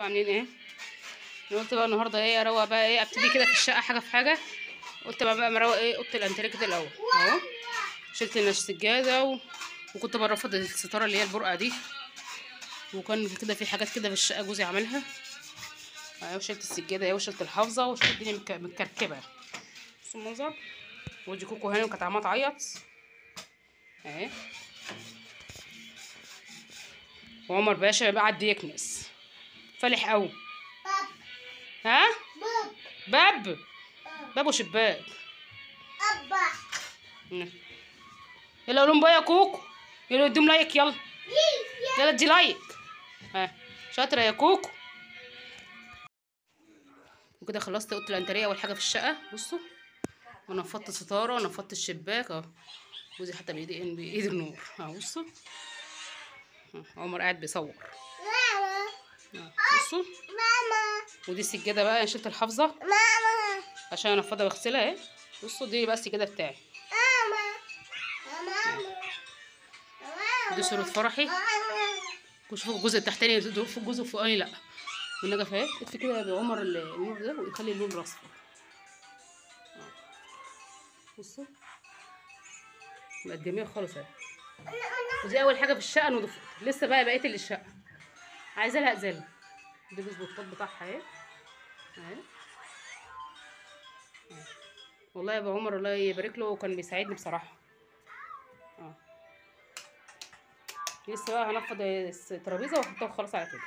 عاملين ايه؟ انا قلت بقى النهارده ايه اروق بقى ايه ابتدي كده في الشقه حاجه في حاجه. قلت بقى مروق ايه اوضه الانتريه كده الاول اهو. شلت السجاده وكنت برفض الستاره اللي هي البرقع دي، وكان كده في حاجات كده في الشقه جوزي عاملها اهو. شلت السجاده اهي وشلت الحافظه وشلت الدنيا متكركبه. بصوا المنظر. ودي كوكو هاني كانت عماله تعيط اهي. وعمر باشا قعد يكنس فالح قوي. ها باب باب وشباك. يلا قولهم بقى يا كوكو، يلا اديهم لايك، يلا يلا ادي لايك. ها شاطره يا كوكو. وكده خلصت اوضه الانتريه اول حاجه في الشقه. بصوا ونفضت الستاره ونفضت الشباك اهو. جوزي حتى بايد النور اهو. بصوا عمر قاعد بيصور. بصوا ودي السجاده بقى انا شلت الحافظه عشان انفضها واغسلها اهي. بصوا دي بقى السجاده بتاعي. دي صورة فرحي. شوفوا الجزء التحتاني في الجزء الفوقاني لا. والنجف اهي. اطفي كده يا عمر النور ده ويخلي اللون الاصفر. بصوا مقدميه خالص اهي. ودي اول حاجه في الشقه نضفت. لسه بقى بقيه اللي الشقه عايزه لها ازاله. دي الاسبوتات بتاعها اهي اهي. والله يا ابو عمر الله يبارك له وكان بيساعدني بصراحه. لسه بقى هنفض الترابيزه واحطها خلاص على كده.